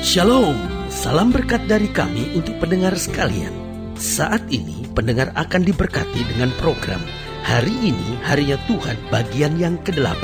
Shalom, salam berkat dari kami untuk pendengar sekalian. Saat ini pendengar akan diberkati dengan program Hari Ini Harinya Tuhan bagian yang ke-8.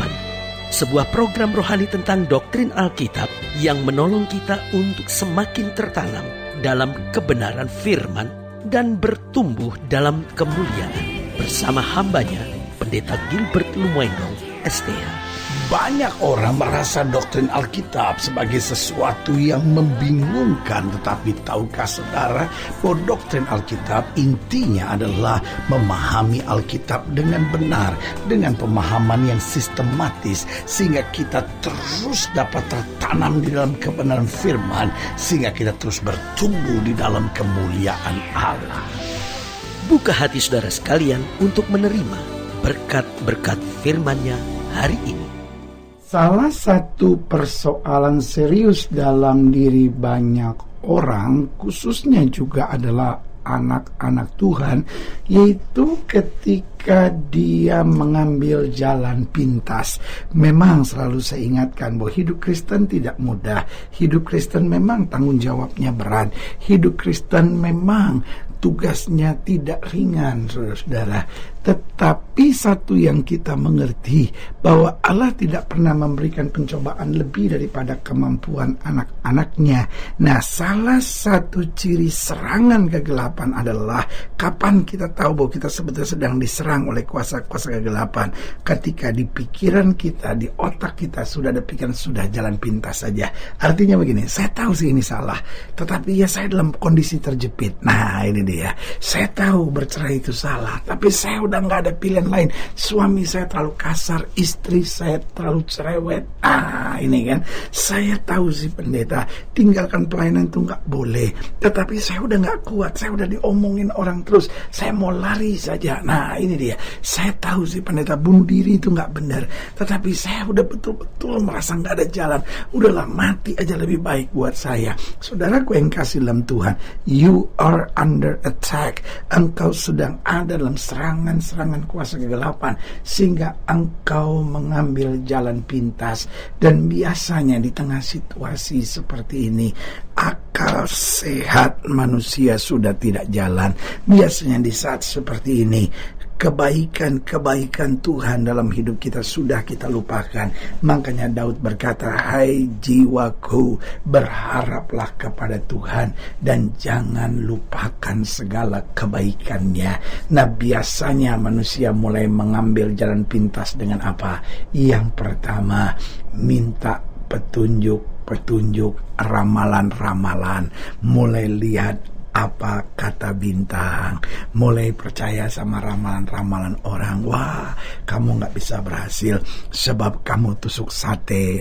Sebuah program rohani tentang doktrin Alkitab yang menolong kita untuk semakin tertanam dalam kebenaran firman dan bertumbuh dalam kemuliaan. Bersama hambanya, Pendeta Gilbert Lumoindong, STH. Banyak orang merasa doktrin Alkitab sebagai sesuatu yang membingungkan. Tetapi tahukah saudara bahwa doktrin Alkitab intinya adalah memahami Alkitab dengan benar, dengan pemahaman yang sistematis, sehingga kita terus dapat tertanam di dalam kebenaran firman, sehingga kita terus bertumbuh di dalam kemuliaan Allah. Buka hati saudara sekalian untuk menerima berkat-berkat firman-Nya hari ini. Salah satu persoalan serius dalam diri banyak orang, khususnya juga adalah anak-anak Tuhan, yaitu ketika dia mengambil jalan pintas. Memang selalu saya ingatkan bahwa hidup Kristen tidak mudah. Hidup Kristen memang tanggung jawabnya berat. Hidup Kristen memang tugasnya tidak ringan, saudara-saudara. Tetapi satu yang kita mengerti, bahwa Allah tidak pernah memberikan pencobaan lebih daripada kemampuan anak-anaknya. Nah, salah satu ciri serangan kegelapan adalah kapan kita tahu bahwa kita sebetulnya sedang diserang oleh kuasa-kuasa kegelapan. Ketika di pikiran kita, di otak kita sudah ada pikiran, sudah jalan pintas saja. Artinya begini, saya tahu sih ini salah, tetapi ya saya dalam kondisi terjepit. Nah, ini dia. Saya tahu bercerai itu salah, tapi saya udah nggak ada pilihan lain. Suami saya terlalu kasar, istri saya terlalu cerewet. Ini kan, saya tahu sih pendeta, tinggalkan pelayanan itu nggak boleh, tetapi saya udah nggak kuat, saya udah diomongin orang terus, saya mau lari saja. Nah, ini dia. Saya tahu sih pendeta, bunuh diri itu nggak benar, tetapi saya udah betul-betul merasa nggak ada jalan. Udahlah, mati aja lebih baik buat saya. Saudaraku yang kasih dalam Tuhan, you are under attack. Engkau sedang ada dalam serangan kuasa kegelapan, sehingga engkau mengambil jalan pintas. Dan biasanya di tengah situasi seperti ini, akal sehat manusia sudah tidak jalan. Biasanya di saat seperti ini, kebaikan Tuhan dalam hidup kita sudah kita lupakan. Makanya Daud berkata, hai jiwaku, berharaplah kepada Tuhan dan jangan lupakan segala kebaikannya. Nah, biasanya manusia mulai mengambil jalan pintas dengan apa? Yang pertama, minta petunjuk, ramalan-ramalan, mulai lihat apa kata bintang, mulai percaya sama ramalan-ramalan orang. Wah, kamu gak bisa berhasil sebab kamu tusuk sate.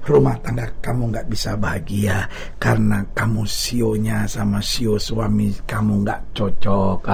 Rumah tangga kamu gak bisa bahagia karena kamu sionya sama sio suami kamu gak cocok.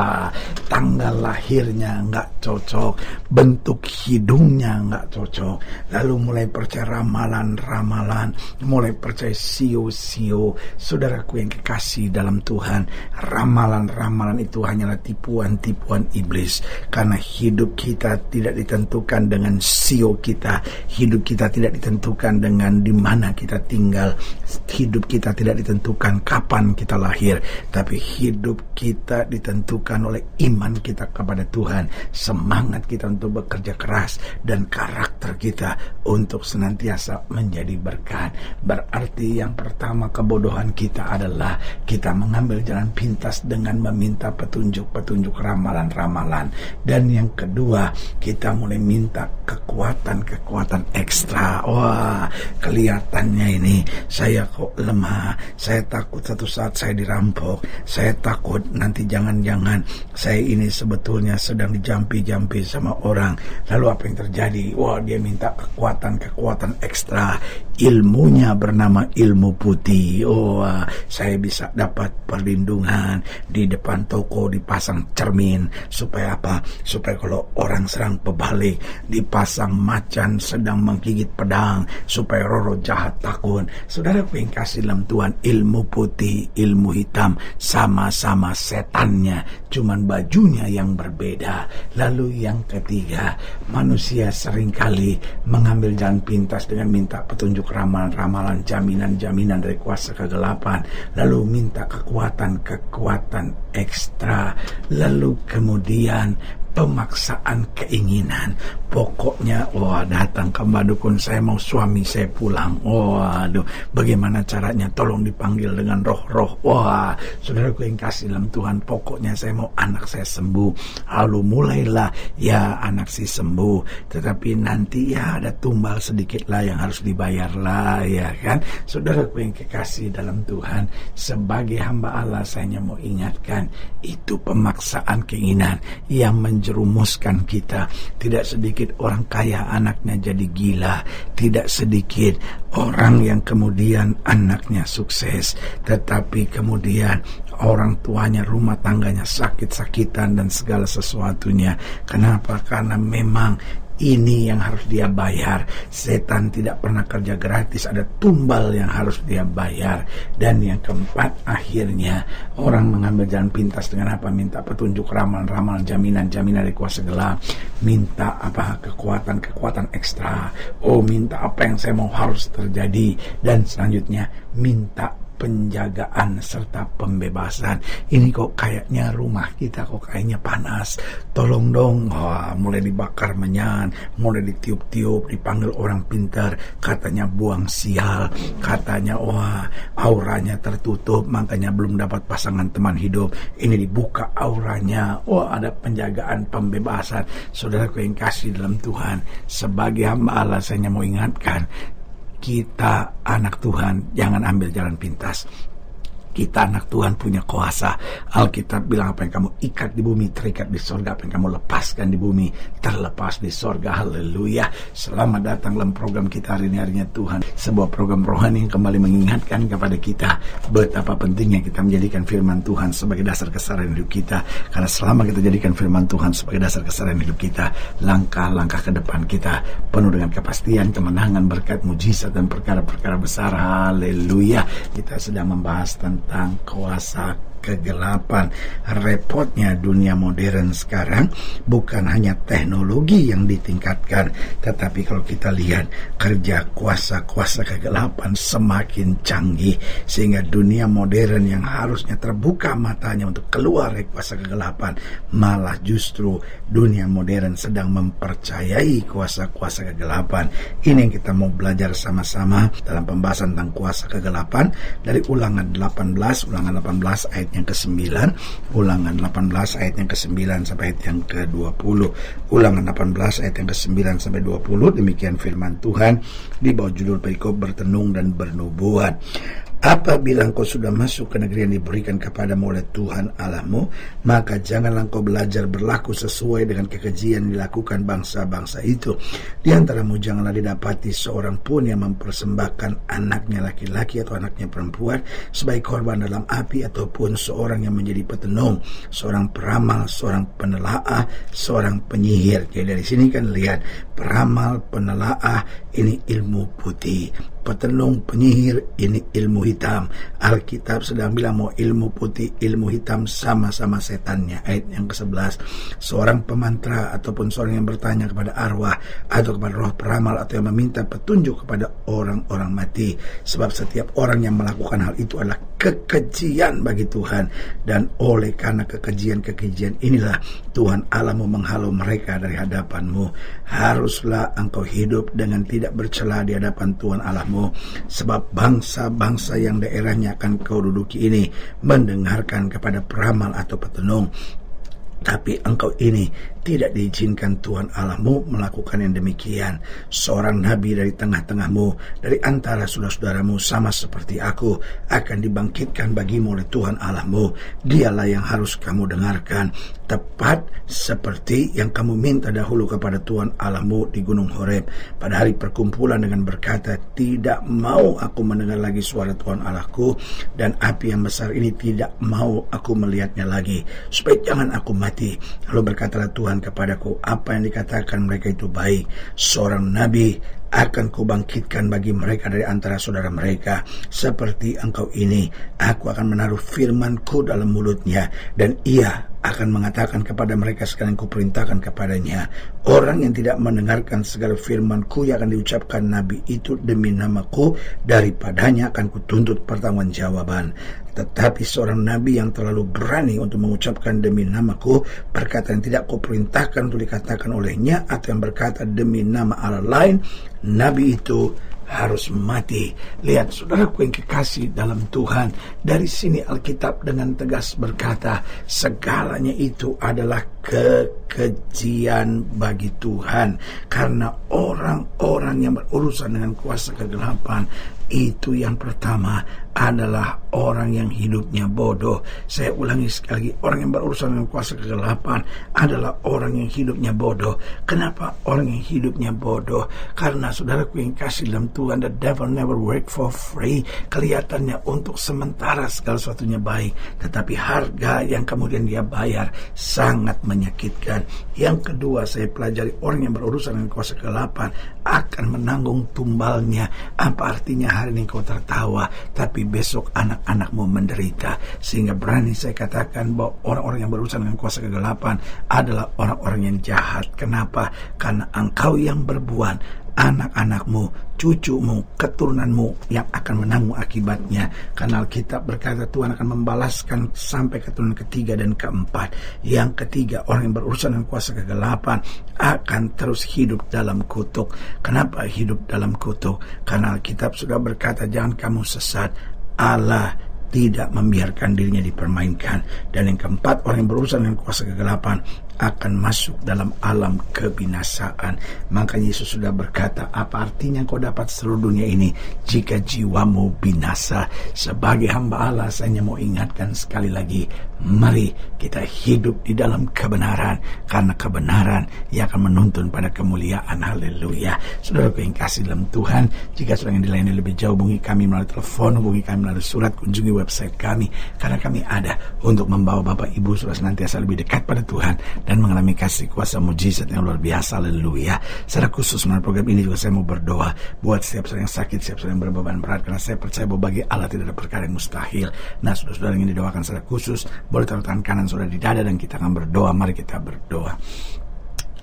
Tanggal lahirnya gak cocok, bentuk hidungnya gak cocok. Lalu mulai percaya ramalan-ramalan, mulai percaya sio-sio. Saudaraku yang kekasih dalam Tuhan, ramalan-ramalan itu hanyalah tipuan-tipuan iblis. Karena hidup kita tidak ditentukan dengan sio kita, hidup kita tidak ditentukan dengan di mana kita tinggal, hidup kita tidak ditentukan kapan kita lahir, tapi hidup kita ditentukan oleh iman kita kepada Tuhan, semangat kita untuk bekerja keras, dan karakter kita untuk senantiasa menjadi berkat. Berarti yang pertama, kebodohan kita adalah kita mengambil jalan pintas dengan meminta petunjuk ramalan-ramalan. Dan yang kedua, kita mulai minta kekuatan ekstra. Wah, kelihatannya ini saya kok lemah, saya takut satu saat saya dirampok, saya takut nanti jangan-jangan saya ini sebetulnya sedang dijampi-jampi sama orang. Lalu apa yang terjadi? Wah, dia minta kekuatan ekstra. Ilmunya bernama ilmu putih. Saya bisa dapat perlindungan, di depan toko dipasang cermin. Supaya apa? Supaya kalau orang serang berbalik, dipasang macan sedang menggigit pedang, supaya roh jahat takut. Saudara yang kasih dalam Tuhan, ilmu putih, ilmu hitam, sama-sama setannya, cuman bajunya yang berbeda. Lalu yang ketiga, manusia seringkali mengambil jalan pintas dengan minta petunjuk ramalan-ramalan, jaminan-jaminan dari kuasa kegelapan, lalu minta kekuatan ekstra, lalu kemudian pemaksaan keinginan. Pokoknya, datang ke Mbak Dukun, saya mau suami saya pulang. Bagaimana caranya? Tolong dipanggil dengan roh-roh. Saudaraku yang kasih dalam Tuhan, pokoknya saya mau anak saya sembuh. Lalu mulailah, anak si sembuh. Tetapi nanti ada tumbal sedikit lah yang harus dibayar lah, ya kan? Saudaraku yang kekasih dalam Tuhan, sebagai hamba Allah, saya mau ingatkan, itu pemaksaan keinginan yang menjerumuskan kita. Tidak sedikit orang kaya anaknya jadi gila, tidak sedikit orang yang kemudian anaknya sukses, tetapi kemudian orang tuanya, rumah tangganya sakit-sakitan dan segala sesuatunya. Kenapa? Karena memang ini yang harus dia bayar. Setan tidak pernah kerja gratis, ada tumbal yang harus dia bayar. Dan yang keempat, akhirnya orang mengambil jalan pintas dengan apa? Minta petunjuk, ramalan-ramalan, jaminan-jaminan dari kuasa gelap. Minta apa? Kekuatan ekstra. Minta apa yang saya mau harus terjadi. Dan selanjutnya minta penjagaan serta pembebasan. Ini kok kayaknya rumah kita kok kayaknya panas, tolong dong. Mulai dibakar menyan, mulai ditiup-tiup, dipanggil orang pintar, katanya buang sial, katanya auranya tertutup, makanya belum dapat pasangan teman hidup. Ini dibuka auranya, ada penjagaan, pembebasan. Saudaraku yang kasih dalam Tuhan, sebagai hamba Allah, saya mau ingatkan, kita anak Tuhan, jangan ambil jalan pintas. Kita anak Tuhan punya kuasa. Alkitab bilang, apa yang kamu ikat di bumi terikat di sorga, apa yang kamu lepaskan di bumi terlepas di sorga. Haleluya. Selamat datang dalam program kita hari ini, harinya Tuhan. Sebuah program rohani yang kembali mengingatkan kepada kita betapa pentingnya kita menjadikan firman Tuhan sebagai dasar keseharian hidup kita. Karena selama kita jadikan firman Tuhan sebagai dasar keseharian hidup kita, langkah-langkah ke depan kita penuh dengan kepastian, kemenangan, berkat, mujizat, dan perkara-perkara besar. Haleluya. Kita sedang membahas tentang kuasa kegelapan. Repotnya dunia modern sekarang bukan hanya teknologi yang ditingkatkan, tetapi kalau kita lihat kerja kuasa-kuasa kegelapan semakin canggih, sehingga dunia modern yang harusnya terbuka matanya untuk keluar dari kuasa kegelapan, malah justru dunia modern sedang mempercayai kuasa-kuasa kegelapan. Ini yang kita mau belajar sama-sama dalam pembahasan tentang kuasa kegelapan dari Ulangan 18 ayat yang ke-9, Ulangan 18 ayat yang ke-9 sampai ayat yang ke-20. Ulangan 18 ayat yang ke-9 sampai 20, demikian firman Tuhan di bawah judul perikop bertenung dan bernubuat. Apabila engkau sudah masuk ke negeri yang diberikan kepadamu oleh Tuhan Allahmu, maka janganlah engkau belajar berlaku sesuai dengan kekejian yang dilakukan bangsa-bangsa itu. Di antaramu janganlah didapati seorang pun yang mempersembahkan anaknya laki-laki atau anaknya perempuan sebagai korban dalam api, ataupun seorang yang menjadi petenung, seorang peramal, seorang penelaah, seorang penyihir. Jadi dari sini kan lihat, peramal, penelaah, ini ilmu putih. Petenung, penyihir, ini ilmu hitam. Alkitab sedang bilang mau ilmu putih, ilmu hitam sama-sama setannya. Ayat yang ke-11, seorang pemantra ataupun seorang yang bertanya kepada arwah atau kepada roh peramal atau yang meminta petunjuk kepada orang-orang mati. Sebab setiap orang yang melakukan hal itu adalah kekejian bagi Tuhan, dan oleh karena kekejian-kekejian inilah Tuhan Allahmu menghalau mereka dari hadapanmu. Haruslah engkau hidup dengan tidak bercela di hadapan Tuhan Allahmu, sebab bangsa-bangsa yang daerahnya akan kau duduki ini mendengarkan kepada peramal atau petenung, tapi engkau ini tidak diizinkan Tuhan Allahmu melakukan yang demikian. Seorang nabi dari tengah-tengahmu, dari antara saudara-saudaramu sama seperti aku, akan dibangkitkan bagimu oleh Tuhan Allahmu. Dialah yang harus kamu dengarkan, tepat seperti yang kamu minta dahulu kepada Tuhan Allahmu di Gunung Horeb pada hari perkumpulan dengan berkata, tidak mau aku mendengar lagi suara Tuhan Allahku, dan api yang besar ini tidak mau aku melihatnya lagi, supaya jangan aku mati. Lalu berkatalah Tuhan kepadaku, apa yang dikatakan mereka itu baik. Seorang nabi akan kubangkitkan bagi mereka dari antara saudara mereka, seperti engkau ini. Aku akan menaruh firman-Ku dalam mulutnya, dan ia akan mengatakan kepada mereka segala yang kuperintahkan kepadanya. Orang yang tidak mendengarkan segala firman-Ku yang akan diucapkan nabi itu demi nama-Ku, daripadanya akan kutuntut pertanggungjawaban. Tetapi seorang nabi yang terlalu berani untuk mengucapkan demi nama-Ku perkata yang tidak kuperintahkan untuk dikatakan olehnya, atau yang berkata demi nama Allah lain, nabi itu harus mati. Lihat saudaraku yang kekasih dalam Tuhan, dari sini Alkitab dengan tegas berkata, segalanya itu adalah kekejian bagi Tuhan, karena orang-orang yang berurusan dengan kuasa kegelapan itu yang pertama adalah orang yang hidupnya bodoh. Saya ulangi sekali lagi, orang yang berurusan dengan kuasa kegelapan adalah orang yang hidupnya bodoh. Kenapa orang yang hidupnya bodoh? Karena saudaraku yang kasih dalam Tuhan, the devil never work for free. Kelihatannya untuk sementara segala sesuatunya baik, tetapi harga yang kemudian dia bayar sangat menyakitkan. Yang kedua, saya pelajari orang yang berurusan dengan kuasa kegelapan akan menanggung tumbalnya. Apa artinya hari ini kau tertawa, tapi besok anak-anakmu menderita? Sehingga berani saya katakan bahwa orang-orang yang berurusan dengan kuasa kegelapan adalah orang-orang yang jahat. Kenapa? Karena engkau yang berbuat, anak-anakmu, cucumu, keturunanmu yang akan menanggung akibatnya. Karena Alkitab berkata Tuhan akan membalaskan sampai keturunan ketiga dan keempat. Yang ketiga, orang yang berurusan dengan kuasa kegelapan akan terus hidup dalam kutuk. Kenapa hidup dalam kutuk? Karena Alkitab sudah berkata, jangan kamu sesat, Allah tidak membiarkan dirinya dipermainkan. Dan yang keempat, orang yang berurusan dengan kuasa kegelapan akan masuk dalam alam kebinasaan. Makanya Yesus sudah berkata, apa artinya kau dapat seluruh dunia ini jika jiwamu binasa? Sebagai hamba Allah, saya mau ingatkan sekali lagi, mari kita hidup di dalam kebenaran, karena kebenaran yang akan menuntun pada kemuliaan. Haleluya. Saudaraku yang kasih dalam Tuhan, jika saudara yang dilayani lebih jauh, hubungi kami melalui telepon, hubungi kami melalui surat, kunjungi website kami, karena kami ada untuk membawa Bapak Ibu saudara senantiasa lebih dekat pada Tuhan dan mengalami kasih kuasa mujizat yang luar biasa. Haleluya. Secara khusus melalui program ini juga saya mau berdoa buat setiap saudara yang sakit, setiap saudara yang berbeban berat, karena saya percaya bahwa bagi Allah tidak ada perkara yang mustahil. Nah, saudara-saudara yang didoakan secara khusus, boleh taruh tangan kanan saudara di dada dan kita akan berdoa. Mari kita berdoa.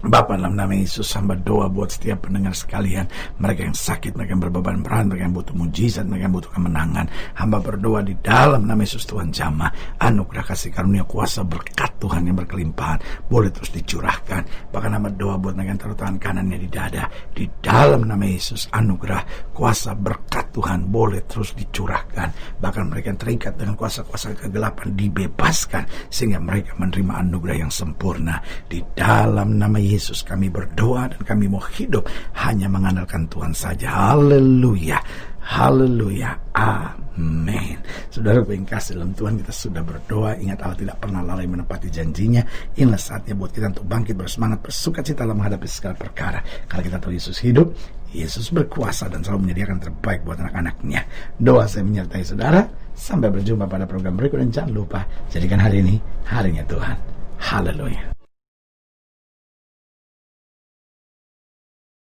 Bapa, dalam nama Yesus, hamba doa buat setiap pendengar sekalian, mereka yang sakit, mereka yang berbeban berat, mereka yang butuh mujizat, mereka yang butuh kemenangan. Hamba berdoa di dalam nama Yesus, Tuhan jamah anugerah kasih karunia kuasa berkat Tuhan yang berkelimpahan boleh terus dicurahkan. Bahkan hamba doa buat mereka yang taruh tangan kanannya di dada, di dalam nama Yesus, anugerah kuasa berkat Tuhan boleh terus dicurahkan. Bahkan mereka yang terikat dengan kuasa-kuasa kegelapan dibebaskan, sehingga mereka menerima anugerah yang sempurna. Di dalam nama Yesus kami berdoa, dan kami mau hidup hanya mengandalkan Tuhan saja. Haleluya. Haleluya. Amin. Saudara yang kasih dalam Tuhan, kita sudah berdoa. Ingat, Allah tidak pernah lalai menepati janjinya. Inilah saatnya buat kita untuk bangkit bersemangat, bersukacita dalam menghadapi segala perkara. Karena kita tahu Yesus hidup, Yesus berkuasa dan selalu menyediakan terbaik buat anak-anaknya. Doa saya menyertai saudara. Sampai berjumpa pada program berikut, dan jangan lupa jadikan hari ini harinya Tuhan. Haleluya.